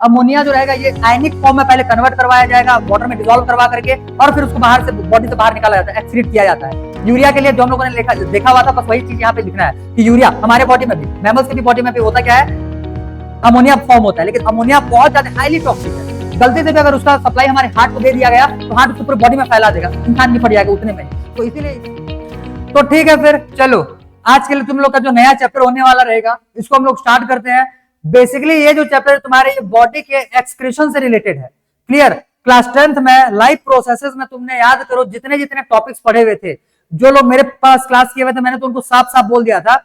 Ammonia जो रहेगा ये आयनिक फॉर्म में पहले कन्वर्ट करवाया जाएगा वाटर में डिसॉल्व करवा करके, और फिर उसको बाहर से बॉडी से बाहर निकाला जाता है, एक्सक्रीट किया जाता है। यूरिया के लिए जो हम लोगों ने देखा हुआ था, बस वही चीज यहाँ पे लिखना है कि यूरिया हमारे बॉडी में भी, मैमल्स की भी बॉडी में भी होता क्या है, अमोनिया फॉर्म होता है। लेकिन अमोनिया बहुत ज्यादा हाईली टॉक्सिक है, गलती से भी अगर उसका सप्लाई हमारे हार्ट को दे दिया गया तो हार्ट उसको पूरी बॉडी में फैला देगा, इंसान निपट जाएगा उतने में। तो इसीलिए तो ठीक है, फिर चलो आज के लिए तुम लोग का जो नया चैप्टर होने वाला रहेगा इसको हम लोग स्टार्ट करते हैं। बेसिकली ये जो चैप्टर तुम्हारे बॉडी के एक्सक्रीशन से रिलेटेड है। क्लियर? क्लास 10th में लाइफ प्रोसेसेस में तुमने याद करो जितने जितने टॉपिक्स पढ़े हुए थे, जो लोग मेरे पास क्लास किए हुए थे, मैंने तो उनको साफ साफ बोल दिया था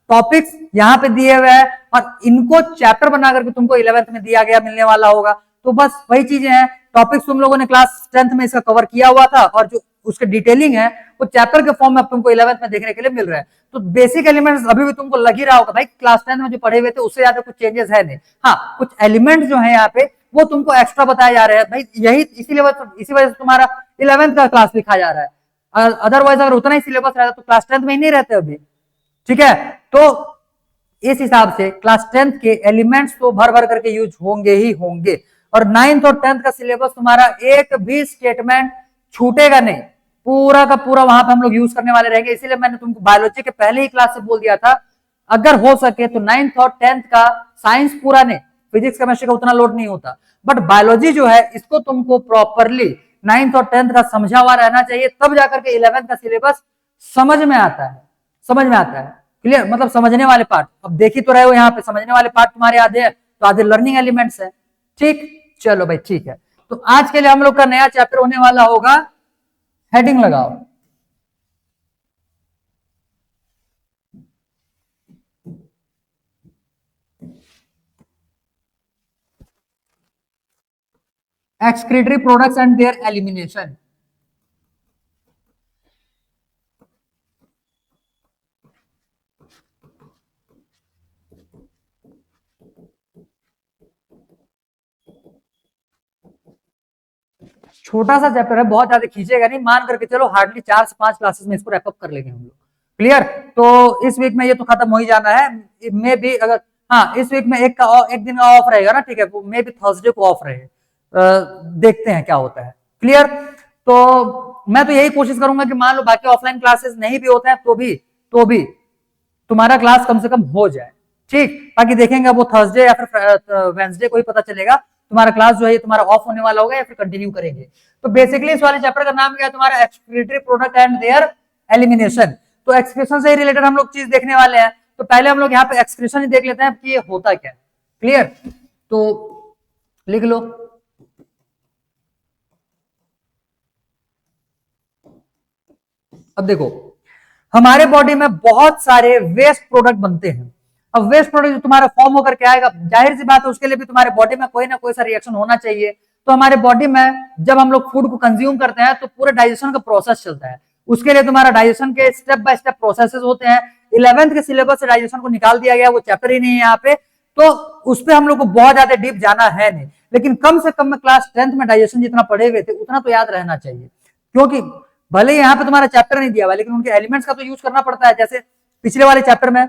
टॉपिक्स यहाँ पे दिए हुए हैं और इनको चैप्टर बना करके तुमको 11th में दिया गया मिलने वाला होगा। तो बस वही चीजें हैं, टॉपिक्स तुम लोगों ने क्लास 10th में इसका कवर किया हुआ था और जो उसके डिटेलिंग है वो चैप्टर के फॉर्म में तुमको 11th में देखने के लिए मिल रहा है। तो बेसिक एलिमेंट्स अभी भी तुमको लग ही रहा होगा भाई क्लास 10th में जो पढ़े हुए थे उससे ज्यादा कुछ चेंजेस है नहीं। हाँ, कुछ एलिमेंट्स जो है यहाँ पे वो तुमको एक्स्ट्रा बताया जा रहा है भाई, यही इसी वजह से तुम्हारा 11th का क्लास लिखा जा रहा है। अदरवाइज अगर उतना ही सिलेबस रहता तो क्लास 10th में ही नहीं रहते अभी। ठीक है, तो इस हिसाब से क्लास 10th के एलिमेंट्स तो भर भर करके यूज होंगे ही होंगे, और 9th और 10th का सिलेबस तुम्हारा एक भी स्टेटमेंट छूटेगा नहीं, पूरा का पूरा वहां पे हम लोग यूज करने वाले रहेंगे। इसीलिए मैंने तुमको बायोलॉजी के पहले ही क्लास से बोल दिया था अगर हो सके तो 9th और 10th का साइंस पूरा नहीं, फिजिक्स केमिस्ट्री का उतना लोड नहीं होता, बट बायोलॉजी जो है इसको तुमको प्रॉपरली 9th और 10th का समझा हुआ रहना चाहिए, तब जाकर के 11th का सिलेबस समझ में आता है, समझ में आता है। क्लियर? मतलब समझने वाले पार्ट, अब देख ही तो रहे हो यहाँ पे समझने वाले पार्ट तुम्हारे आधे हैं तो आधे लर्निंग एलिमेंट्स है। ठीक, चलो भाई ठीक है। तो आज के लिए हम लोग का नया चैप्टर होने वाला होगा, हेडिंग लगाओ, excretory products and there elimination. छोटा सा चैप्टर है, बहुत ज्यादा खींचेगा नहीं, मान करके चलो हार्डली 4 से 5 क्लासेस में इसको रैपअप कर लेंगे हम लोग। क्लियर? तो इस वीक में ये तो खत्म हो ही जाना है, मे भी अगर हाँ इस वीक में एक दिन का ऑफ रहेगा ना, ठीक है, मे भी थर्सडे को ऑफ रहे, देखते हैं क्या होता है। क्लियर? तो मैं तो यही कोशिश करूंगा कि मान लो बाकी ऑफलाइन क्लासेस नहीं भी होते हैं तो भी तुम्हारा क्लास कम से कम हो जाए। ठीक, बाकी देखेंगे वो थर्सडे या फिर वेंसडे को ही पता चलेगा तुम्हारा क्लास जो है तुम्हारा ऑफ होने वाला होगा या फिर कंटिन्यू करेंगे। तो बेसिकली इस वाले चैप्टर का नाम क्या है तुम्हारा, excretory product and there elimination. तो एक्सक्रीशन से रिलेटेड हम लोग चीज देखने वाले हैं, तो पहले हम लोग यहाँ पे एक्सक्रीशन ही देख लेते हैं कि ये होता क्या है। क्लियर? तो लिख लो, अब देखो हमारे बॉडी में बहुत सारे वेस्ट प्रोडक्ट बनते हैं। अब वेस्ट प्रोडक्ट जो तुम्हारा फॉर्म होकर के आएगा, जाहिर सी बात है उसके लिए भी तुम्हारे बॉडी में कोई ना कोई सा रिएक्शन होना चाहिए। तो हमारे बॉडी में जब हम लोग फूड को कंज्यूम करते हैं तो पूरे डाइजेशन का प्रोसेस चलता है, उसके लिए तुम्हारा डाइजेशन के स्टेप बाय स्टेप प्रोसेसेस होते हैं। 11th के सिलेबस से डाइजेशन को निकाल दिया गया, वो चैप्टर ही नहीं है यहाँ पे, तो उस पर हम लोग को बहुत ज्यादा डीप जाना है नहीं, लेकिन कम से कम में क्लास 10th में डाइजेशन जितना पढ़े हुए थे उतना तो याद रहना चाहिए, क्योंकि भले यहाँ पे तुम्हारा चैप्टर नहीं दिया हुआ लेकिन उनके एलिमेंट्स का तो यूज करना पड़ता है। जैसे पिछले वाले चैप्टर में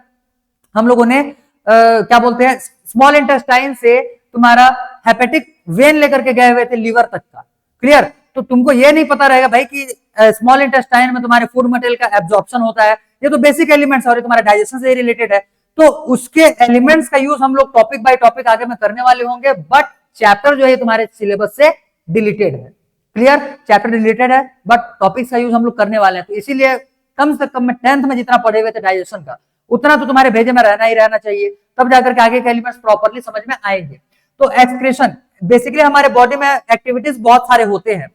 हम लोगों ने क्या बोलते हैं, स्मॉल इंटेस्टाइन से तुम्हारा हेपेटिक वेन लेकर के गए हुए थे लीवर तक का। क्लियर? तो तुमको ये नहीं पता रहेगा भाई कि स्मॉल इंटेस्टाइन में तुम्हारे फूड मटेरियल का एब्जॉर्प्शन होता है, ये तो बेसिक एलिमेंट्स और तुम्हारे डाइजेशन से रिलेटेड है। तो उसके एलिमेंट्स का यूज हम लोग टॉपिक बाय टॉपिक आगे में करने वाले होंगे, बट चैप्टर जो है तुम्हारे सिलेबस से डिलीटेड है। क्लियर? चैप्टर रिलेटेड है बट टॉपिक्स का यूज हम लोग करने वाले हैं, तो इसीलिए कम से कम में 10th में जितना पढ़े हुए थे डाइजेशन का उतना तो तुम्हारे भेजे में रहना ही रहना चाहिए, तब जाकर के आगे के एलिमेंट्स प्रॉपर्ली समझ में आएंगे। तो एक्सक्रीशन बेसिकली हमारे बॉडी में एक्टिविटीज बहुत सारे होते हैं,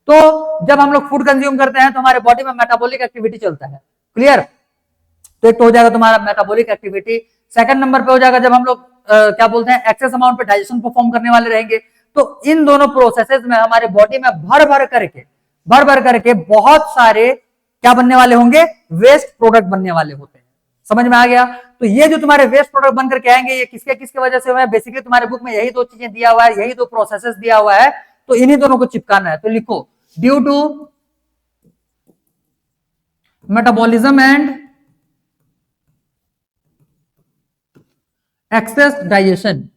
तो जब हम लोग फूड कंज्यूम करते हैं तो हमारे बॉडी में मेटाबॉलिक एक्टिविटी चलता है। क्लियर? तो एक तो हो जाएगा तुम्हारा मेटाबॉलिक एक्टिविटी, सेकंड नंबर पे हो जाएगा जब हम लोग क्या बोलते हैं एक्सेस अमाउंट पे डाइजेशन परफॉर्म करने वाले रहेंगे। तो इन दोनों प्रोसेसेस में हमारे बॉडी में भर भर करके बहुत सारे क्या बनने वाले होंगे, वेस्ट प्रोडक्ट बनने वाले होते हैं। समझ में आ गया? तो ये जो तुम्हारे वेस्ट प्रोडक्ट बनकर के आएंगे ये किसके किसके वजह से हुआ है, बेसिकली तुम्हारे बुक में यही दो चीजें दिया हुआ है, यही दो प्रोसेसेस दिया हुआ है, तो इन्हीं दोनों को चिपकाना है। तो लिखो due to metabolism and excess digestion.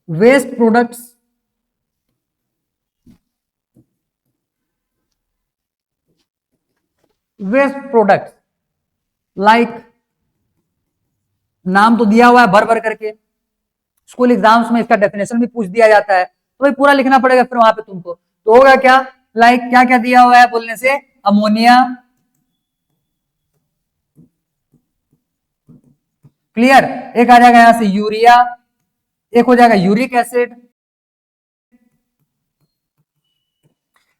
Waste products waste products like, नाम तो दिया हुआ है भर भर करके, स्कूल एग्जाम्स में इसका डेफिनेशन भी पूछ दिया जाता है, तो भाई पूरा लिखना पड़ेगा फिर वहां पे तुमको। तो होगा क्या, लाइक क्या क्या दिया हुआ है बोलने से, अमोनिया, क्लियर, एक आ जाएगा यहां से यूरिया, एक हो जाएगा यूरिक एसिड,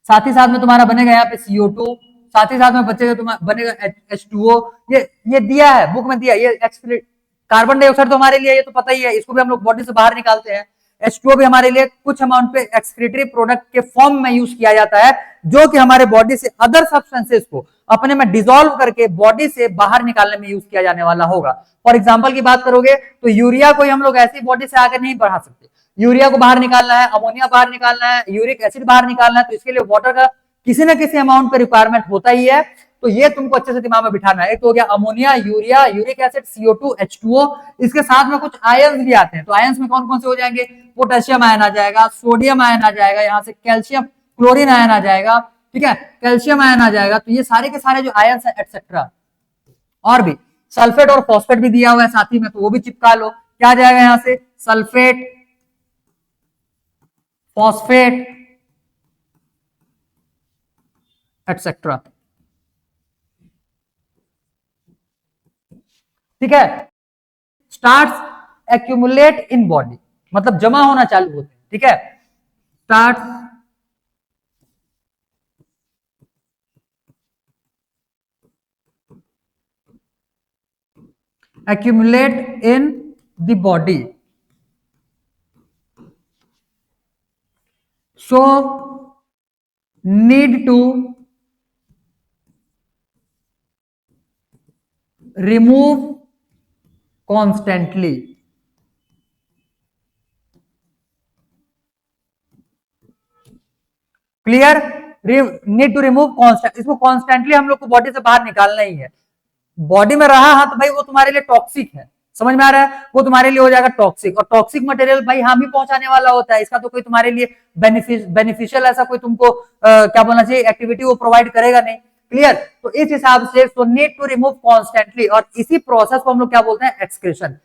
साथ ही साथ में तुम्हारा बनेगा यहाँ पे CO2, साथ ही साथ में बचेगा तुम्हारा बनेगा H2O। ये दिया है बुक में दिया, ये कार्बन डाइऑक्साइड तो हमारे लिए ये तो पता ही है, इसको भी हम लोग बॉडी से बाहर निकालते हैं। H2O भी हमारे लिए कुछ अमाउंट पे एक्सक्रीटरी प्रोडक्ट के फॉर्म में यूज किया जाता है, जो कि हमारे बॉडी से अदर सब्सटेंसेस को अपने में डिसॉल्व करके बॉडी से बाहर निकालने में यूज किया जाने वाला होगा। फॉर एग्जाम्पल की बात करोगे तो यूरिया को हम लोग ऐसी बॉडी से आगे नहीं बढ़ा सकते, यूरिया को बाहर निकालना है, अमोनिया बाहर निकालना है, यूरिक एसिड बाहर निकालना है, तो इसके लिए वाटर का किसी ना किसी अमाउंट पे रिक्वायरमेंट होता ही है। तो ये तुमको अच्छे से दिमाग में बिठाना है, एक तो हो गया ammonia, urea, uric acid, CO2, H2O, इसके साथ में कुछ आयंस भी आते हैं। तो आयंस में कौन कौन से हो जाएंगे, पोटेशियम आयन आ जाएगा, सोडियम आयन आ जाएगा, यहाँ से कैल्शियम क्लोरीन आयन आ जाएगा, ठीक है, कैल्शियम आयन आ जाएगा। तो ये सारे के सारे जो आयंस है एटसेट्रा, और भी सल्फेट और फॉस्फेट भी दिया हुआ है साथ ही में, तो वो भी चिपका लो। क्या आ जाएगा यहां से, सल्फेट, फॉस्फेट एटसेट्रा, ठीक है। स्टार्ट एक्यूमुलेट इन बॉडी, मतलब जमा होना चालू होते हैं, ठीक है। Start accumulate in the body, so need to remove constantly, clear, need to remove constant, इसको कॉन्स्टेंटली हम लोग को बॉडी से बाहर निकालना ही है। बॉडी में रहा है तो भाई वो तुम्हारे लिए टॉक्सिक है, समझ में आ रहा है, वो तुम्हारे लिए हो जाएगा टॉक्सिक, और टॉक्सिक मटेरियल भाई हम ही पहुंचाने वाला होता है, इसका तो कोई तुम्हारे लिए बेनिफिशियल ऐसा कोई तुमको क्या बोलना चाहिए एक्टिविटी वो प्रोवाइड करेगा नहीं, क्लियर। तो इस हिसाब से so need to remove constantly, और इसी प्रोसेस को हम लोग क्या बोलते हैं, excretion,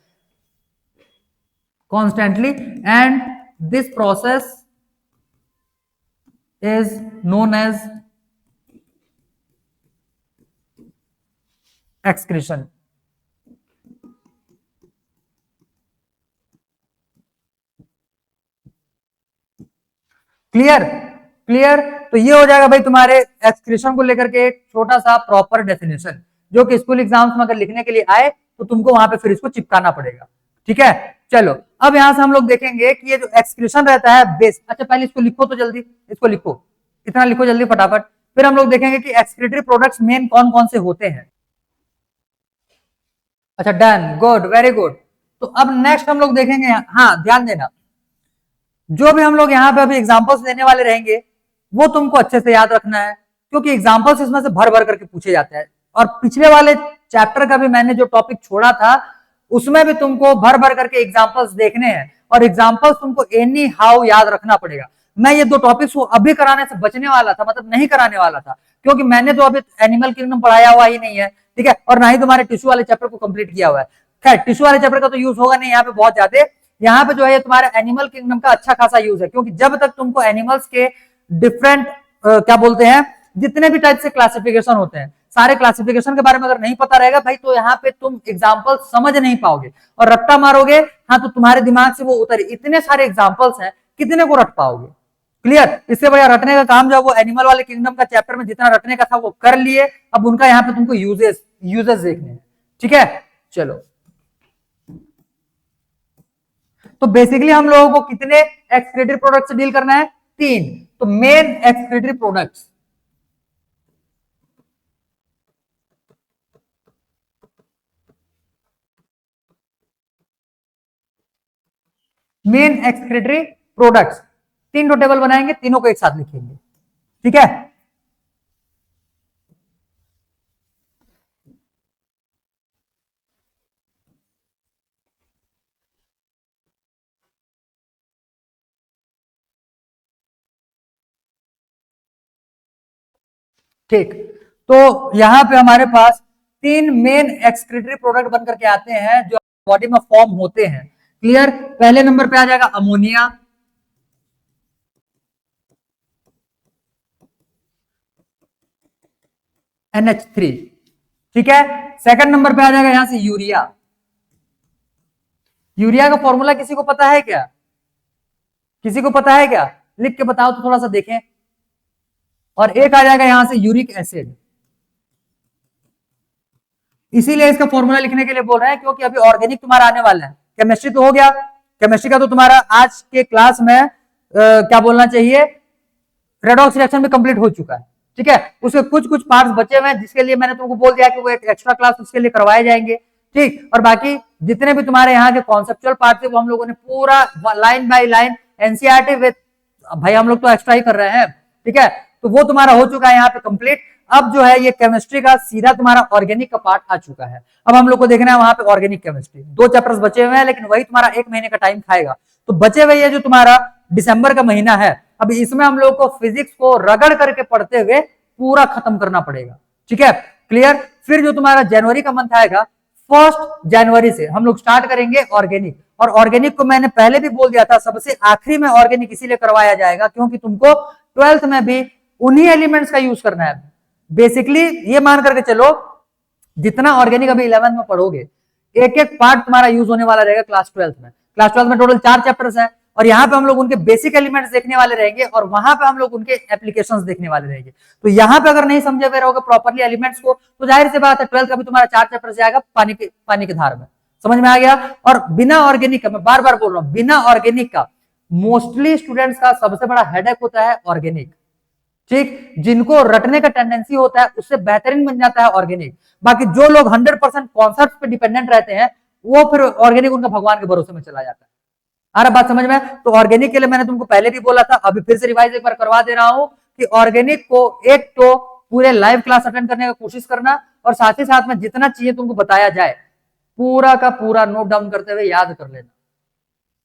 constantly, and this process is known as excretion, clear, clear. तो ये हो जाएगा भाई तुम्हारे एक्सक्रीशन को लेकर के एक छोटा सा प्रॉपर डेफिनेशन, जो कि स्कूल एग्जाम्स में अगर लिखने के लिए आए तो तुमको वहां पे फिर इसको चिपकाना पड़ेगा, ठीक है। चलो अब यहां से हम लोग देखेंगे कि ये जो एक्सक्रीशन रहता है बेस, अच्छा पहले इसको लिखो तो जल्दी, इसको लिखो, इतना लिखो जल्दी फटाफट, फिर हम लोग देखेंगे कि एक्सक्रीटरी प्रोडक्ट्स मेन कौन कौन से होते हैं। अच्छा डन, गुड, वेरी गुड। तो अब नेक्स्ट हम लोग देखेंगे, हाँ ध्यान देना, जो भी हम लोग यहाँ पे अभी एग्जांपल्स देने वाले रहेंगे वो तुमको अच्छे से याद रखना है, क्योंकि एग्जांपल्स इसमें से भर भर करके पूछे जाते हैं। और पिछले वाले चैप्टर का भी मैंने जो टॉपिक छोड़ा था उसमें भी तुमको भर भर करके एग्जांपल्स देखने हैं, और एग्जांपल्स तुमको एनी हाउ याद रखना पड़ेगा। मैं ये दो टॉपिक्स को अभी कराने से बचने वाला था, मतलब नहीं कराने वाला था, क्योंकि मैंने तो अभी एनिमल किंगडम पढ़ाया हुआ ही नहीं है, ठीक है, और ना ही तुम्हारे टिश्यू वाले चैप्टर को कंप्लीट किया हुआ है। खैर टिश्यू वाले चैप्टर का तो यूज होगा नहीं यहाँ पे बहुत ज्यादा, यहाँ पे जो है तुम्हारा एनिमल किंगडम का अच्छा खासा यूज है, क्योंकि जब तक तुमको एनिमल्स के डिफरेंट क्या बोलते हैं, जितने भी टाइप से क्लासिफिकेशन होते हैं, सारे क्लासिफिकेशन के बारे में अगर नहीं पता रहेगा भाई तो यहाँ पे तुम एग्जाम्पल समझ नहीं पाओगे, और रट्टा मारोगे हाँ तो तुम्हारे दिमाग से वो उतर, इतने सारे एग्जाम्पल्स हैं कितने को रट पाओगे, क्लियर। इससे बढ़िया रटने का काम जो वो एनिमल वाले किंगडम का चैप्टर में जितना रटने का था वो कर लिए, अब उनका यहाँ पे तुमको यूजेस यूजेस देखने हैं, ठीक है। चलो तो बेसिकली हम लोगों को कितने एक्सक्रीटरी प्रोडक्ट से डील करना है, तीन। तो main excretory products, main excretory products, तीन टेबल बनाएंगे, तीनों को एक साथ लिखेंगे, ठीक है। ठीक। तो यहां पे हमारे पास तीन मेन एक्सक्रीटरी प्रोडक्ट बन करके आते हैं जो बॉडी में फॉर्म होते हैं। क्लियर। पहले नंबर पे आ जाएगा अमोनिया, NH3। ठीक है। सेकंड नंबर पे आ जाएगा यहां से यूरिया। यूरिया का फॉर्मूला किसी को पता है क्या? किसी को पता है क्या? लिख के बताओ तो थोड़ा सा देखें। और एक आ जाएगा यहां से यूरिक एसिड। इसीलिए इसका फॉर्मूला लिखने के लिए बोल रहे हैं क्योंकि अभी ऑर्गेनिक तुम्हारा आने वाला है। केमिस्ट्री तो हो गया, केमिस्ट्री का तो तुम्हारा आज के क्लास में क्या बोलना चाहिए, रेडॉक्स रिएक्शन भी कंप्लीट हो चुका है। ठीक है। उसके कुछ कुछ पार्ट्स बचे हुए हैं जिसके लिए मैंने तुमको बोल दिया कि वो एक एक्स्ट्रा क्लास उसके लिए करवाए जाएंगे। ठीक। और बाकी जितने भी तुम्हारे यहाँ के कॉन्सेप्चुअल पार्ट थे वो हम लोगों ने पूरा line by line NCERT with, भाई हम लोग तो एक्स्ट्रा ही कर रहे हैं। ठीक है। तो वो तुम्हारा हो चुका है यहाँ पे कंप्लीट। अब जो है ये केमिस्ट्री का सीधा तुम्हारा ऑर्गेनिक का पार्ट आ चुका है। अब हम लोग को देखना है वहां पे ऑर्गेनिक केमिस्ट्री। दो चैप्टर्स बचे हुए हैं लेकिन वही तुम्हारा एक महीने का टाइम खाएगा। तो बचे हुए ये जो तुम्हारा दिसंबर का महीना है, अब इसमें हम लोग को फिजिक्स को रगड़ करके पढ़ते हुए पूरा खत्म करना पड़ेगा। ठीक है। क्लियर। फिर जो तुम्हारा जनवरी का मंथ आएगा, 1 जनवरी से हम लोग स्टार्ट करेंगे ऑर्गेनिक। और ऑर्गेनिक को मैंने पहले भी बोल दिया था सबसे आखिरी में ऑर्गेनिक इसीलिए करवाया जाएगा क्योंकि तुमको 12th में भी उन्हीं एलिमेंट्स का यूज करना है। बेसिकली ये मान करके चलो जितना ऑर्गेनिक अभी 11th में पढ़ोगे एक एक पार्ट तुम्हारा यूज होने वाला रहेगा क्लास 12th में। क्लास 12th में टोटल 4 चैप्टर्स है और यहाँ पे हम लोग उनके बेसिक एलिमेंट्स देखने वाले रहेंगे और वहां पे हम लोग उनके एप्लीकेशंस देखने वाले रहेंगे। तो यहाँ पे अगर नहीं समझे हुए रहोगे प्रॉपरली एलिमेंट्स को तो जाहिर सी बात है 12th का भी तुम्हारा 4 चैप्टर जाएगा पानी के धार में। समझ में आ गया। और बिना ऑर्गेनिक का, मैं बार बार बोल रहा हूं, बिना ऑर्गेनिक का मोस्टली स्टूडेंट्स का सबसे बड़ा हेडेक होता है ऑर्गेनिक। ठीक। जिनको रटने का टेंडेंसी होता है उससे बेहतरीन बन जाता है ऑर्गेनिक। बाकी जो लोग 100% कॉन्सेप्ट पे डिपेंडेंट रहते हैं वो फिर ऑर्गेनिक उनका भगवान के भरोसे में चला जाता है। आ रहा बात समझ में? तो ऑर्गेनिक के लिए मैंने तुमको पहले भी बोला था, अभी फिर से रिवाइज एक बार करवा दे रहा हूं कि ऑर्गेनिक को एक तो पूरे लाइव क्लास अटेंड करने का कोशिश करना और साथ ही साथ में जितना चाहिए तुमको बताया जाए पूरा का पूरा नोट डाउन करते हुए याद कर लेना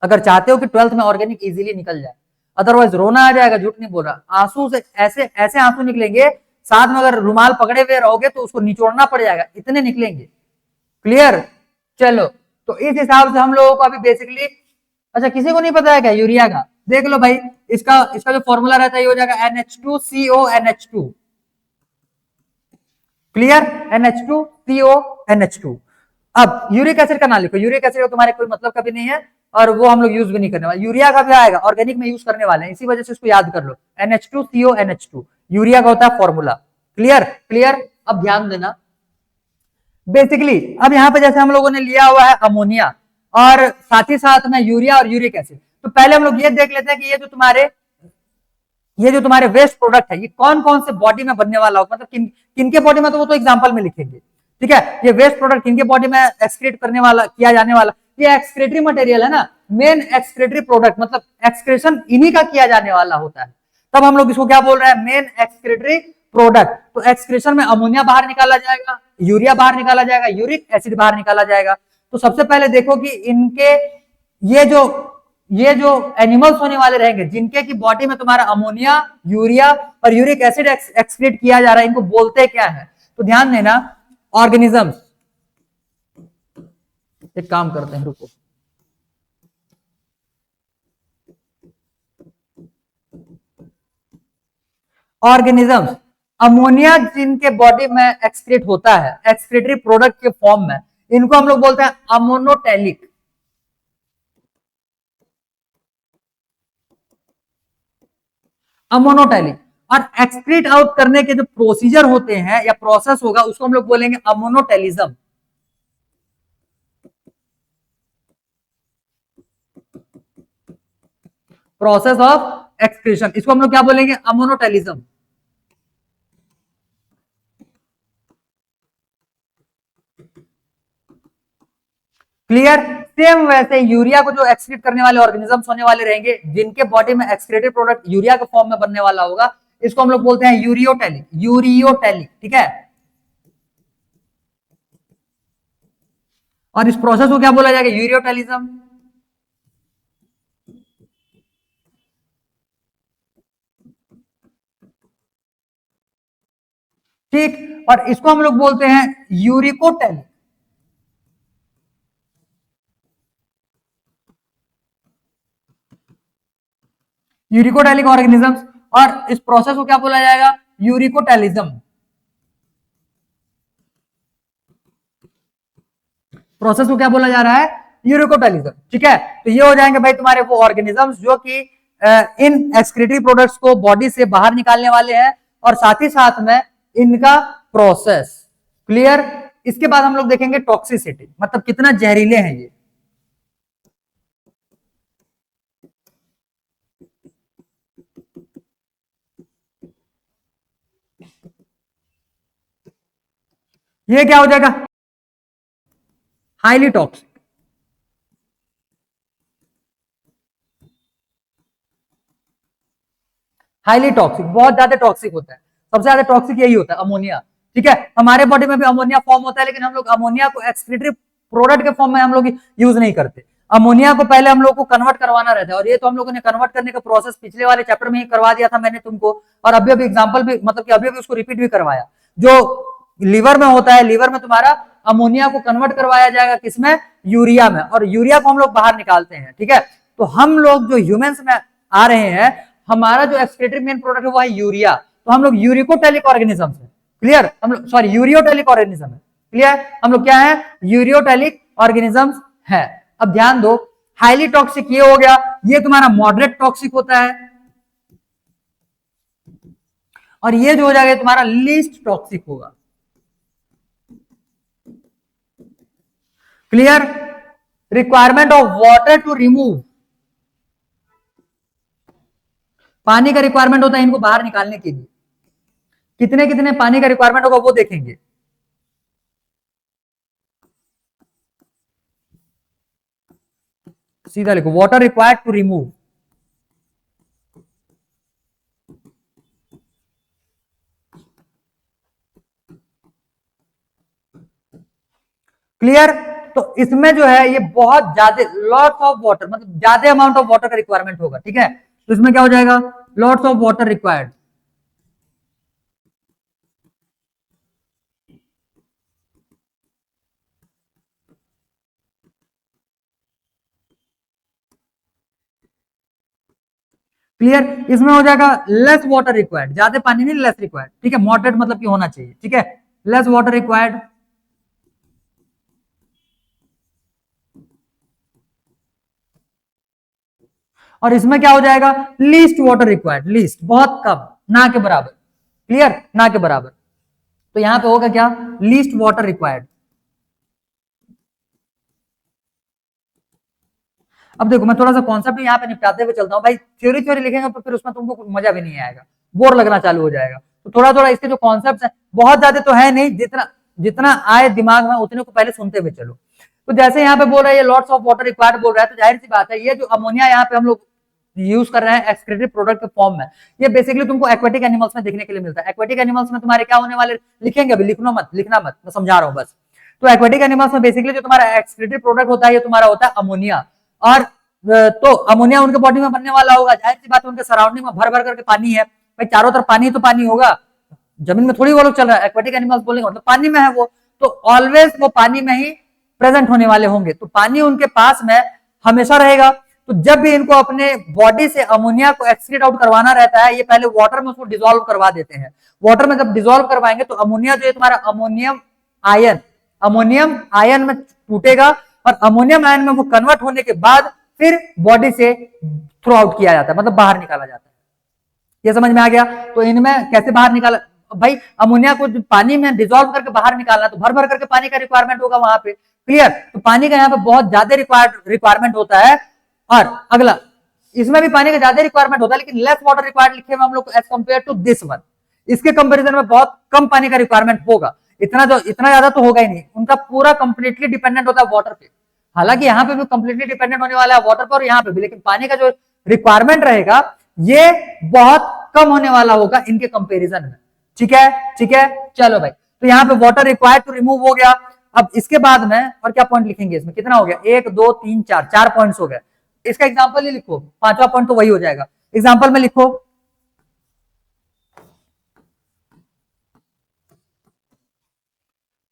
अगर चाहते हो कि 12th में ऑर्गेनिक इजीली निकल जाए। अदरवाइज रोना आ जाएगा, झूठ नहीं बोल रहा। आंसू से ऐसे ऐसे आंसू निकलेंगे, साथ में अगर रुमाल पकड़े हुए रहोगे तो उसको निचोड़ना पड़ जाएगा, इतने निकलेंगे। क्लियर। चलो। तो इस हिसाब से हम लोगों को अभी बेसिकली, अच्छा किसी को नहीं पता है क्या यूरिया का? देख लो भाई, इसका इसका जो फॉर्मूला रहता है ये हो जाएगा NH2CONH2। क्लियर। NH2CONH2। अब यूरिक एसिड का ना लिखो, यूरिक एसिड तुम्हारे कोई मतलब का भी नहीं है और वो हम लोग यूज भी नहीं करने वाले। यूरिया का भी आएगा, ऑर्गेनिक में यूज करने वाले हैं, इसी वजह से इसको याद कर लो। NH2CONH2 यूरिया का होता है फॉर्मूला। क्लियर। क्लियर। अब ध्यान देना बेसिकली, अब यहां पे जैसे हम लोगों ने लिया हुआ है अमोनिया और साथ ही साथ में यूरिया और यूरिक एसिड। तो पहले हम लोग ये देख लेते हैं कि ये जो तुम्हारे वेस्ट प्रोडक्ट है ये कौन कौन से बॉडी में बनने वाला हो, मतलब किनके बॉडी में, तो वो तो एग्जांपल में लिखेंगे। ठीक है। ये वेस्ट प्रोडक्ट किनके बॉडी में एक्सक्रीट करने वाला, किया जाने वाला, ये एक्सक्रेटरी मटेरियल है ना, मेन एक्सक्रेटरी प्रोडक्ट, मतलब एक्सक्रेशन इन्हीं का किया जाने वाला होता है। तब हम लोग इसको क्या बोल रहे हैं, मेन एक्सक्रेटरी प्रोडक्ट। तो एक्सक्रेशन में अमोनिया बाहर निकाला जाएगा, यूरिया बाहर निकाला जाएगा, यूरिक एसिड बाहर निकाला जाएगा। तो सबसे पहले देखो कि इनके ये जो ये जो एनिमल्स होने वाले रहेंगे जिनके की बॉडी में तुम्हारा अमोनिया, यूरिया और यूरिक एसिड एक्सक्रीट किया जा रहा है, इनको बोलते क्या है? तो ध्यान देना, ऑर्गेनिजम्स। एक काम करते हैं, रुको। ऑर्गेनिजम्स, अमोनिया जिनके बॉडी में एक्सक्रीट होता है एक्सक्रीटरी प्रोडक्ट के फॉर्म में, इनको हम लोग बोलते हैं अमोनोटैलिक। अमोनोटैलिक। और एक्सक्रीट आउट करने के जो प्रोसीजर होते हैं या प्रोसेस होगा उसको हम लोग बोलेंगे अमोनोटेलिज्म। प्रोसेस ऑफ एक्सक्रीशन, इसको हम लोग क्या बोलेंगे, अमोनोटेलिज्म। क्लियर। सेम वैसे यूरिया को जो एक्सक्रीट करने वाले ऑर्गेनिजम्स होने वाले रहेंगे जिनके बॉडी में एक्सक्रीटेड प्रोडक्ट यूरिया के फॉर्म में बनने वाला होगा, इसको हम लोग बोलते हैं यूरियोटेलिक। यूरियोटेलिक। ठीक है। और इस प्रोसेस को क्या बोला जाएगा, यूरियोटेलिज्म। ठीक, और इसको हम लोग बोलते हैं यूरिकोटैलिक। यूरिकोटैलिक ऑर्गेनिजम्स, और इस प्रोसेस को क्या बोला जाएगा? यूरिकोटैलिज्म। प्रोसेस को क्या बोला जा रहा है? यूरिकोटैलिज्म। ठीक है, तो ये हो जाएंगे भाई तुम्हारे वो ऑर्गेनिजम्स जो कि इन एक्सक्रीटरी प्रोडक्ट्स को बॉडी से बाहर निकालने वाले हैं, और साथ ही साथ में इनका प्रोसेस। क्लियर? इसके बाद हम लोग देखेंगे टॉक्सिसिटी, मतलब कितना जहरीले हैं ये। ये क्या हो जाएगा? Highly toxic. हाईली टॉक्सिक, बहुत ज्यादा टॉक्सिक होता है। सबसे ज्यादा टॉक्सिक यही होता है, अमोनिया। ठीक है, हमारे बॉडी में भी अमोनिया फॉर्म होता है, लेकिन हम लोग अमोनिया को एक्सक्रीटरी प्रोडक्ट के फॉर्म में हम लोग यूज नहीं करते। अमोनिया को पहले हम लोग को कन्वर्ट करवाना रहता है, और ये तो हम लोगों ने कन्वर्ट करने का प्रोसेस पिछले वाले चैप्टर में ही करवा दिया था मैंने तुमको, और अभी अभी एग्जांपल भी, मतलब कि अभी अभी उसको रिपीट भी करवाया। जो लीवर में होता है, लीवर में तुम्हारा अमोनिया को कन्वर्ट करवाया जाएगा किसमें? यूरिया में, और यूरिया को हम लोग बाहर निकालते हैं। ठीक है, तो हम लोग जो ह्यूमंस में आ रहे हैं, हमारा जो एक्सक्रीटरी मेन प्रोडक्ट है वो है यूरिया, तो हम लोग यूरिकोटैलिक ऑर्गेनिजम्स है। क्लियर? हम लोग सॉरी यूरियोटैलिक ऑर्गेनिज्म है। क्लियर? हम लोग क्या है? यूरियोटैलिक ऑर्गेनिजम्स है। अब ध्यान दो, हाईली टॉक्सिक ये हो गया, ये तुम्हारा मॉडरेट टॉक्सिक होता है, और ये जो हो जाएगा तुम्हारा लीस्ट टॉक्सिक होगा। Clear? Requirement of water to remove, पानी का रिक्वायरमेंट होता है इनको बाहर निकालने के लिए। कितने कितने पानी का रिक्वायरमेंट होगा वो देखेंगे। सीधा लिखो, water required to remove. Clear? तो इसमें जो है ये बहुत ज्यादा लॉट्स ऑफ वाटर, मतलब ज्यादा अमाउंट ऑफ वाटर का रिक्वायरमेंट होगा। ठीक है, तो इसमें क्या हो जाएगा? Lots of water required. Clear? इसमें हो जाएगा लेस वाटर रिक्वायर्ड, ज्यादा पानी नहीं, लेस रिक्वायर्ड। ठीक है, मॉडरेट मतलब कि होना चाहिए। ठीक है, लेस वाटर रिक्वायर्ड। और इसमें क्या हो जाएगा? लीस्ट वाटर रिक्वायर्ड, लीस्ट बहुत कम, ना के बराबर। क्लियर? ना के बराबर। तो यहां पे होगा क्या? Least water required. अब देखो, मैं थोड़ा सा कॉन्सेप्ट यहाँ पे निपटाते हुए चलता हूँ भाई। थ्योरी थ्योरी लिखेंगे तो फिर उसमें तुमको मजा भी नहीं आएगा, बोर लगना चालू हो जाएगा। तो थोड़ा थोड़ा इसके जो कॉन्सेप्ट है, बहुत ज्यादा तो है नहीं, जितना जितना आए दिमाग में उतने को पहले सुनते हुए चलो। तो जैसे यहाँ पे बोल रहा है ये लॉट्स ऑफ वाटर रिक्वायर्ड बोल रहा है, तो जाहिर सी बात है ये जो अमोनिया यहाँ पे हम लोग यूज कर रहे हैं एक्सक्रीटरी प्रोडक्ट के फॉर्म में, ये बेसिकली तुमको एक्वेटिक एनिमल्स में देखने के लिए मिलता है। एक्वेटिक एनिमल्स में तुम्हारे क्या होने वाले, लिखेंगे अभी, लिखना मत, मैं समझा रहा हूँ बस। तो एक्वेटिक एनिमल्स में बेसिकली जो तुम्हारा एक्सक्रीटरी प्रोडक्ट होता है, ये तुम्हारा होता है अमोनिया। और तो अमोनिया उनके बॉडी में बनने वाला होगा, जाहिर सी बात है उनके सराउंडिंग में भर भर करके पानी है भाई, चारों तरफ पानी तो पानी होगा, जमीन में थोड़ी वो लोग चल रहा है। एक्वेटिक एनिमल्स बोलेंगे मतलब पानी में है वो, तो ऑलवेज वो पानी में ही प्रेजेंट होने वाले होंगे, तो पानी उनके पास में हमेशा रहेगा। तो जब भी इनको अपने बॉडी से अमोनिया को एक्सक्रीट आउट करवाना रहता है, ये पहले वाटर में उसको डिसॉल्व करवा देते हैं। वाटर में जब डिसॉल्व करवाएंगे तो अमोनिया जो है तुम्हारा अमोनियम आयन में टूटेगा, और अमोनियम आयन में वो कन्वर्ट होने के बाद फिर बॉडी से थ्रो आउट किया जाता है, मतलब बाहर निकाला जाता है। ये समझ में आ गया? तो इनमें कैसे बाहर निकाला भाई? अमोनिया को पानी में डिसॉल्व करके बाहर निकालना, तो भर भर करके पानी का रिक्वायरमेंट होगा वहां पे। क्लियर? तो पानी का यहाँ पे बहुत ज्यादा रिक्वायरमेंट होता है। और अगला, इसमें भी पानी का ज्यादा रिक्वायरमेंट होता है, लेकिन लेस वाटर रिक्वायर्ड लिखे हुए हम लोग as compare to this one. इसके कंपेरिजन में बहुत कम पानी का रिक्वायरमेंट होगा, इतना ज्यादा तो होगा ही नहीं। उनका पूरा कंप्लीटली डिपेंडेंट होता है वाटर पे। हालांकि यहाँ पे भी कंप्लीटली डिपेंडेंट होने वाला है वाटर पर, और यहाँ पे भी, लेकिन पानी का जो रिक्वायरमेंट रहेगा ये बहुत कम होने वाला होगा इनके कंपैरिजन में। ठीक है? ठीक है, चलो भाई। तो यहाँ पे वाटर रिक्वायर्ड टू रिमूव हो गया। अब इसके बाद में और क्या पॉइंट लिखेंगे इसमें? कितना हो गया? 1 2 3 4, 4 पॉइंट्स हो गए। इसका एग्जांपल ही लिखो, पांचवा पॉइंट तो वही हो जाएगा। एग्जांपल में लिखो,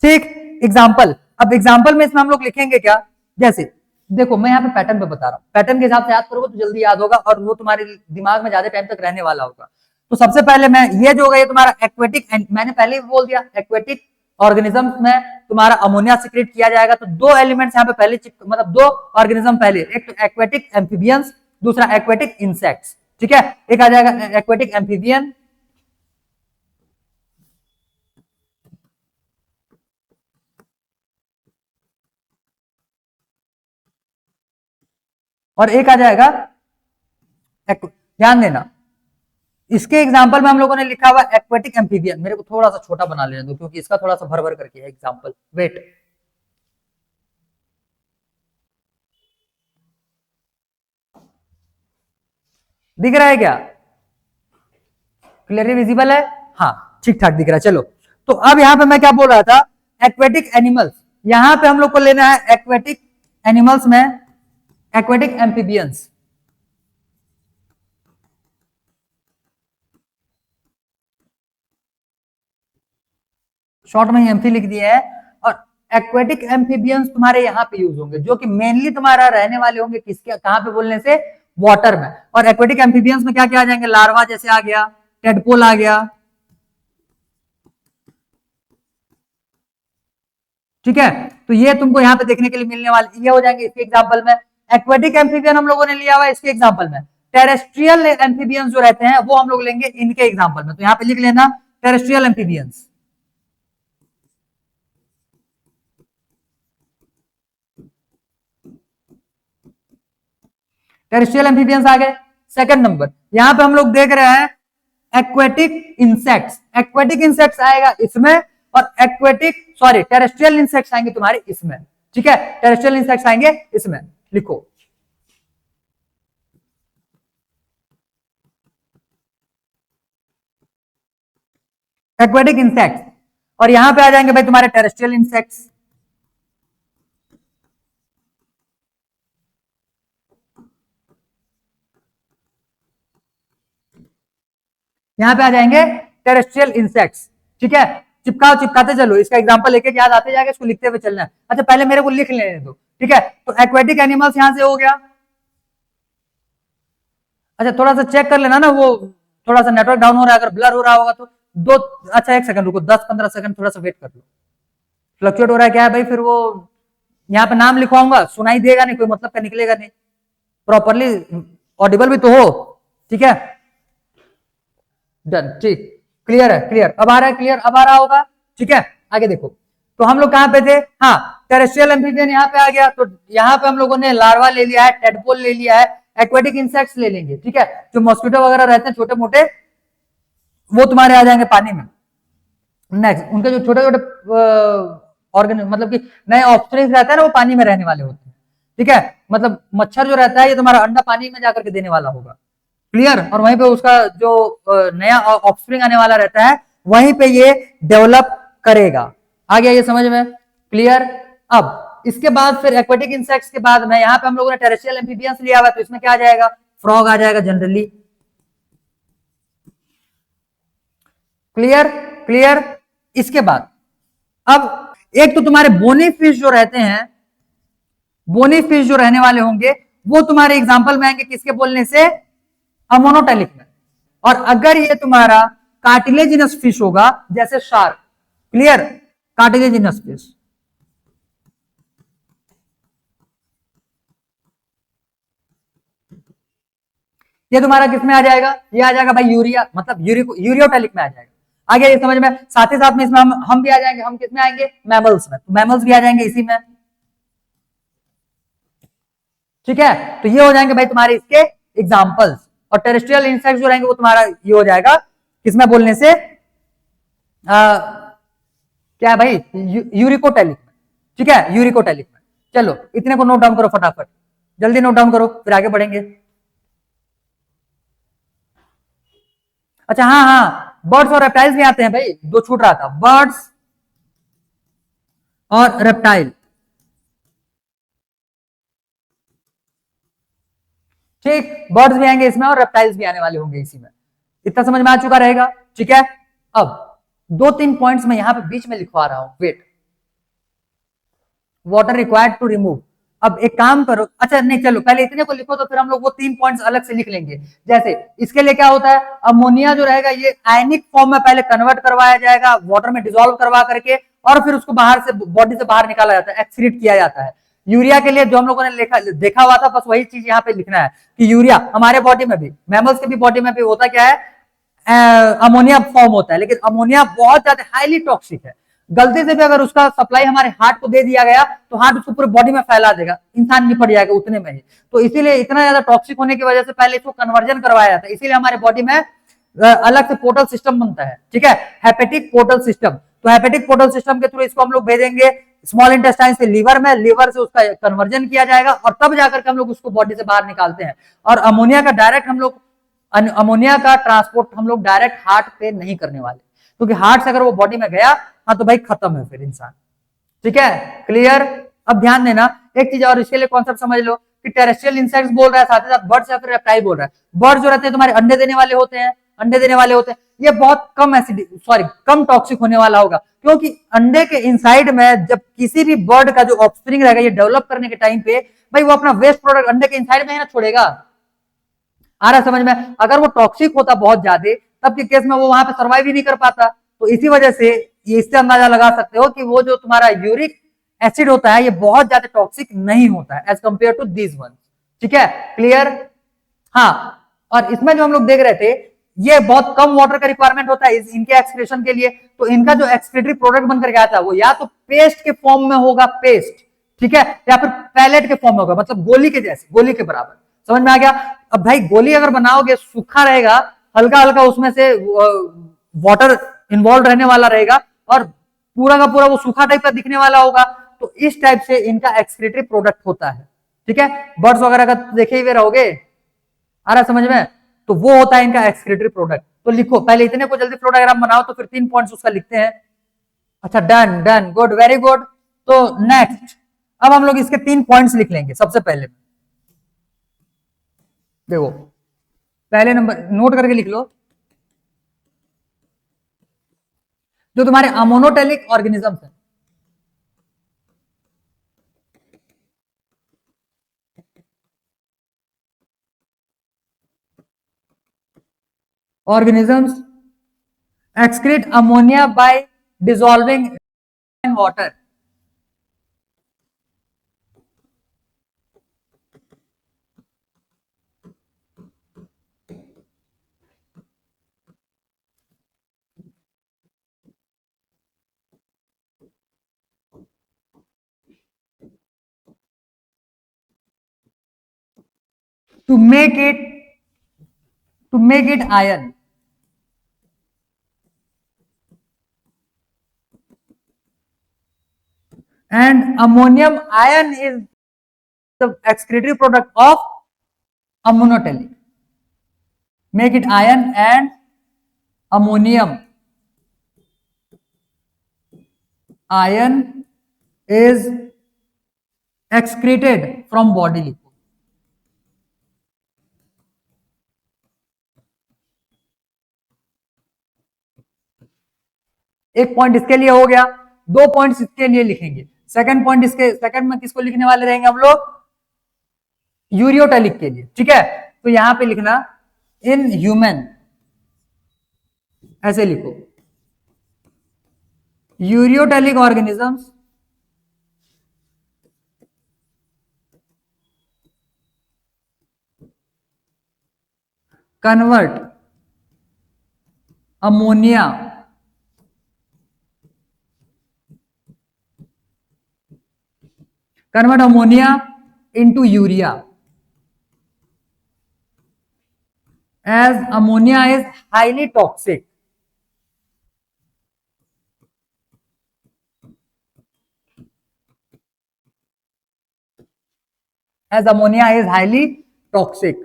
ठीक, एग्जाम्पल। अब एग्जाम्पल में इसमें हम लोग लिखेंगे क्या, जैसे देखो मैं यहाँ पे पैटर्न पे बता रहा हूँ, पैटर्न के हिसाब से याद करोगे तो जल्दी याद होगा और वो तुम्हारे दिमाग में ज्यादा टाइम तक रहने वाला होगा। तो सबसे पहले मैं ये जो होगा ये तुम्हारा एक्वेटिक, मैंने पहले ही बोल दिया एक्वेटिक ऑर्गेनिज्म में तुम्हारा अमोनिया सिक्रेट किया जाएगा। तो दो एलिमेंट्स यहाँ पे पहले मतलब दो ऑर्गेनिज्म पहले, एक तो एक्वेटिक एम्फीबियंस, दूसरा एक्वेटिक इंसेक्ट्स। ठीक है, एक आ जाएगा एक्वेटिक एम्फीबियन, और एक आ जाएगा, ध्यान देना इसके एग्जाम्पल में हम लोगों ने लिखा हुआ एक्वेटिक एम्फीबियन। मेरे को थोड़ा सा छोटा बना लेने दो क्योंकि इसका थोड़ा सा भर भर करके है एग्जाम्पल। वेट, दिख रहा है क्या, क्लियरली विजिबल है? हाँ ठीक ठाक दिख रहा है। चलो तो अब यहां पे मैं क्या बोल रहा था, एक्वेटिक एनिमल्स, यहां पे हम लोग को लेना है एक्वेटिक एनिमल्स में एक्वेटिक एम्फीबियंस। शॉर्ट में एम्फी लिख दिए है। और एक्वेटिक एम्फीबियंस तुम्हारे यहाँ पे यूज होंगे, जो कि मेनली तुम्हारा रहने वाले होंगे किसके, कहां पे बोलने से, वाटर में। और एक्वेटिक एम्फीबियंस में क्या क्या आ जाएंगे, लार्वा जैसे आ गया, टेडपोल आ गया। ठीक है, तो ये तुमको यहाँ पे देखने के लिए मिलने वाले ये हो जाएंगे इसके एग्जाम्पल में। एक्वेटिक एम्फीबियन हम लोगों ने लिया हुआ इसके एग्जाम्पल में। टेरेस्ट्रियल एम्फीबियंस जो रहते हैं वो हम लोग लेंगे इनके एग्जाम्पल में। तो यहाँ पे लिख लेना टेरेस्ट्रियल एम्फीबियंस। टेरेस्ट्रियल एम्फीबियंस आ गए। सेकंड नंबर यहां पे हम लोग देख रहे हैं एक्वेटिक इंसेक्ट्स। एक्वेटिक इंसेक्ट्स आएगा इसमें, और एक्वेटिक सॉरी टेरेस्ट्रियल इंसेक्ट्स आएंगे तुम्हारे इसमें। ठीक है, टेरेस्ट्रियल इंसेक्ट्स आएंगे इसमें, लिखो एक्वेटिक इंसेक्ट्स। और यहां पे आ जाएंगे भाई तुम्हारे टेरेस्ट्रियल इंसेक्ट्स। यहां पे आ जाएंगे टेरेस्ट्रियल इंसेक्ट्स। ठीक है, चिपकाओ, चिपकाते चलो, इसका एग्जांपल लेके याद आते जाएगा, इसको लिखते हुए चलना है। अच्छा पहले मेरे को लिख लेने दो। ठीक है, तो एक्वेटिक एनिमल्स यहां से हो गया। अच्छा थोड़ा सा चेक कर लेना ना, वो थोड़ा सा नेटवर्क डाउन हो रहा है, अगर ब्लर हो रहा होगा तो दो, अच्छा एक सेकंड रुको, 10-15 सेकंड थोड़ा सा वेट कर लो। फ्लक्चुएट हो रहा है क्या है भाई, फिर वो यहाँ पे नाम लिखवाऊंगा सुनाई देगा नहीं, कोई मतलब का निकलेगा नहीं, प्रॉपरली ऑडिबल भी तो हो। ठीक है, डन, ठीक, क्लियर है, क्लियर अब आ रहा है, क्लियर अब आ रहा होगा। ठीक है, आगे देखो, तो हम लोग कहां पे थे, हाँ टेरेस्ट्रियल एम्फीबियन यहाँ पे आ गया। तो यहाँ पे हम लोगों ने लार्वा ले लिया है, टेडपोल ले लिया है, एक्वेटिक इंसेक्ट्स ले लेंगे। ठीक है, जो मॉस्किटो वगैरह रहते हैं छोटे मोटे, वो तुम्हारे आ जाएंगे पानी में। नेक्स्ट उनके जो छोटे छोटे ऑर्गन मतलब कि नए ऑफस्प्रिंग्स रहता है ना, वो पानी में रहने वाले होते हैं। ठीक है, मतलब मच्छर जो रहता है ये तुम्हारा अंडा पानी में जाकर के देने वाला होगा, क्लियर। और वहीं पे उसका जो नया ऑफस्प्रिंग आने वाला रहता है वहीं पे ये डेवलप करेगा। आ गया ये समझ में, क्लियर। अब इसके बाद फिर एक्वेटिक इंसेक्ट्स के बाद में यहाँ पे हम लोगों ने टेरेस्ट्रियल एम्फीबियंस लिया हुआ है, तो इसमें क्या आ जाएगा, फ्रॉग आ जाएगा जनरली। Clear, clear. इसके बाद अब एक तो तुम्हारे बोनी फिश जो रहते हैं, बोनी फिश जो रहने वाले होंगे वो तुम्हारे एग्जाम्पल में आएंगे किसके बोलने से, अमोनोटेलिक में। और अगर ये तुम्हारा कार्टिलेजिनस फिश होगा जैसे शार्क, क्लियर, कार्टिलेजिनस फिश, ये तुम्हारा किसमें आ जाएगा, ये आ जाएगा भाई यूरिया, मतलब यूरियोटेलिक में आ जाएगा। आ गया ये समझ में। साथ ही साथ में इसमें हम भी आ जाएंगे, हम किसमें आएंगे, मैमल्स में, तो मैमल्स भी आ जाएंगे इसी में। ठीक है, तो ये हो जाएंगे भाई तुम्हारे इसके एग्जाम्पल्स। और टेरेस्ट्रियल इंसेक्ट्स जो रहेंगे वो तुम्हारा ये हो जाएगा किसमें बोलने से, क्या है भाई, यूरिकोटेलिक में। ठीक है, यूरिकोटेलिक में। चलो इतने को नोट डाउन करो फटाफट, जल्दी नोट डाउन करो फिर आगे बढ़ेंगे। अच्छा हाँ हाँ, बर्ड्स और रेप्टाइल्स भी आते हैं भाई, दो छूट रहा था, बर्ड्स और रेप्टाइल। ठीक, बर्ड्स भी आएंगे इसमें और रेप्टाइल्स भी आने वाले होंगे इसी में। इतना समझ में आ चुका रहेगा। ठीक है, अब 2-3 पॉइंट्स में यहां पे बीच में लिखवा रहा हूं, wait. Water required to remove. अब एक काम करो, अच्छा नहीं चलो पहले इतने को लिखो, तो फिर हम लोग वो 3 पॉइंट्स अलग से लिख लेंगे। जैसे इसके लिए क्या होता है, अमोनिया जो रहेगा ये आयनिक फॉर्म में पहले कन्वर्ट करवाया जाएगा वाटर में डिसॉल्व करवा करके, और फिर उसको बाहर से बॉडी से बाहर निकाला जाता है, एक्सक्रीट किया जाता है। यूरिया के लिए जो हम लोगों ने देखा हुआ था, बस वही चीज यहाँ पे लिखना है कि यूरिया हमारे बॉडी में भी, मैमल्स के भी बॉडी में भी होता क्या है, अमोनिया फॉर्म होता है, लेकिन अमोनिया बहुत ज्यादा हाईली टॉक्सिक है। गलती से भी अगर उसका सप्लाई हमारे हार्ट को दे दिया गया तो हार्ट उसको पूरे बॉडी में फैला देगा, इंसान निपट जाएगा उतने में ही। तो इसीलिए इतना ज्यादा टॉक्सिक होने की वजह से पहले इसको कन्वर्जन करवाया जाता है, इसीलिए हमारे बॉडी में अलग से पोर्टल सिस्टम बनता है, ठीक है, हेपेटिक पोर्टल सिस्टम। तो हेपेटिक पोर्टल सिस्टम के थ्रू इसको हम लोग भेजेंगे स्मॉल इंटेस्टाइन से लीवर में, लीवर से उसका कन्वर्जन किया जाएगा और तब जाकर के हम लोग उसको बॉडी से बाहर निकालते हैं। और अमोनिया का डायरेक्ट हम लोग, अमोनिया का ट्रांसपोर्ट हम लोग डायरेक्ट हार्ट पे नहीं करने वाले, क्योंकि हार्ट से अगर वो बॉडी में गया हाँ तो भाई खत्म है फिर इंसान, ठीक है, क्लियर। अब ध्यान देना एक चीज और, इसके लिए कॉन्सेप्ट समझ लो कि टेरेस्ट्रियल इंसेक्ट्स बोल रहा है, साथ ही साथ बर्ड्स या फिर रेप्टाइल बोल रहा है। बर्ड्स जो रहते हैं तुम्हारे अंडे देने वाले होते हैं, अंडे देने वाले होते हैं, ये बहुत कम एसिड सॉरी कम टॉक्सिक होने वाला होगा, क्योंकि अंडे के इनसाइड में जब किसी भी बर्ड का जो ऑफस्प्रिंग रहेगा ये डेवलप करने के टाइम पे भाई वो अपना वेस्ट प्रोडक्ट अंडे के इनसाइड में ही ना छोड़ेगा। आ रहा समझ में, अगर वो टॉक्सिक होता बहुत ज्यादा तब के केस में वो वहां पे सर्वाइव ही नहीं कर पाता। तो इसी वजह से ये इससे अंदाजा लगा सकते हो कि वो जो तुम्हारा यूरिक एसिड होता है ये बहुत ज्यादा टॉक्सिक नहीं होता है as compare to this one, ठीक है, क्लियर। हाँ, और इसमें जो हम लोग देख रहे थे ये बहुत कम वाटर का रिक्वायरमेंट होता है इनके एक्सक्रीशन के लिए, तो इनका जो एक्सक्रीटरी प्रोडक्ट बनकर के आता है वो या तो पेस्ट के फॉर्म में होगा, पेस्ट, ठीक है, या फिर पैलेट के फॉर्म में होगा, मतलब गोली के जैसे, गोली के बराबर, समझ में आ गया। अब भाई गोली अगर बनाओगे सूखा रहेगा, हल्का हल्का उसमें से वाटर इन्वॉल्व रहने वाला रहेगा और पूरा का पूरा वो सूखा टाइप का दिखने वाला होगा, तो इस टाइप से इनका एक्सक्रीटरी प्रोडक्ट होता है, ठीक है। बर्ड्स वगैरह का देखे हुए रहोगे, आ रहा समझ में, तो वो होता है इनका एक्सक्रीटरी प्रोडक्ट। तो लिखो पहले इतने को जल्दी फ्लो डायग्राम बनाओ, तो फिर 3 पॉइंट्स उसका लिखते हैं। अच्छा done done, good, very good. तो नेक्स्ट अब हम लोग इसके 3 पॉइंट्स लिख लेंगे। सबसे पहले देखो, पहले नंबर नोट करके लिख लो, जो तुम्हारे अमोनोटेलिक ऑर्गेनिजम्स हैं, organisms excrete ammonia by dissolving in water. To make it iron. And ammonium ion is the excretory product of ammonotelic. Make it iron and ammonium ion is excreted from body liquid. एक point इसके लिए हो गया, 2 points इसके लिए लिखेंगे। Second point इसके second में किसको लिखने वाले रहेंगे हम लोग, यूरियोटेलिक के लिए, ठीक है। तो यहां पे लिखना इन ह्यूमन, ऐसे लिखो, ureotelic organisms convert ammonia into urea, as ammonia is highly toxic. As ammonia is highly toxic,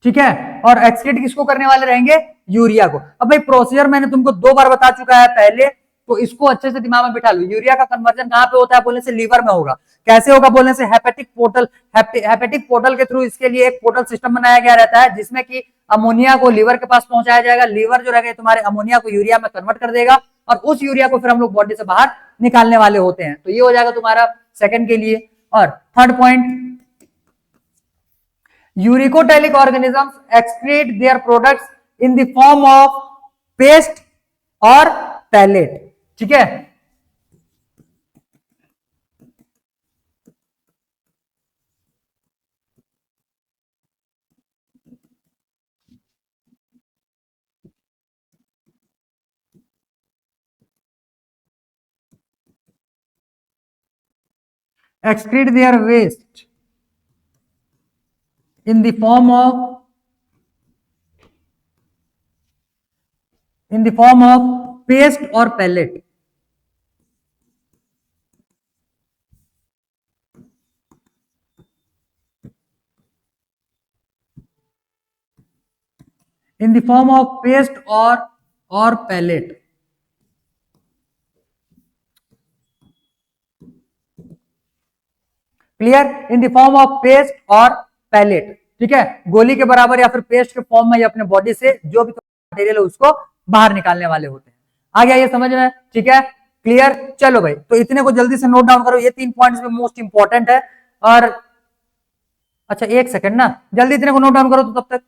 ठीक है। और एक्सक्रीट किसको करने वाले रहेंगे, यूरिया को। अब भाई प्रोसीजर मैंने तुमको 2 बार बता चुका है पहले, तो इसको अच्छे से दिमाग में बिठा लो। यूरिया का कन्वर्जन कहां पे होता है बोलने से, लीवर में होगा। कैसे होगा बोलने से, हेपेटिक पोर्टल के थ्रू इसके लिए एक पोर्टल सिस्टम बनाया गया रहता है, जिसमें कि अमोनिया को लीवर के पास पहुंचाया जाएगा। लीवर जो रहेगा तुम्हारे अमोनिया को यूरिया में कन्वर्ट कर देगा और उस यूरिया को फिर हम लोग बॉडी से बाहर निकालने वाले होते हैं। तो ये हो जाएगा तुम्हारा सेकंड के लिए। और third point, uricotelic organisms excrete their products in the form of paste और पैलेट। ठीक है, excrete their waste in the form of paste or pellet। in the form of paste or pellet। Clear, in the form of paste और pellet. ठीक है, गोली के बराबर या फिर पेस्ट के फॉर्म में ये अपने बॉडी से जो भी मटेरियल है उसको बाहर निकालने वाले होते हैं। आ गया ये समझ में? ठीक है, क्लियर। चलो भाई, तो इतने को जल्दी से नोट डाउन करो, ये 3 पॉइंट्स में मोस्ट इंपॉर्टेंट है। और अच्छा एक सेकंड ना, जल्दी इतने को नोट डाउन करो तो तब तक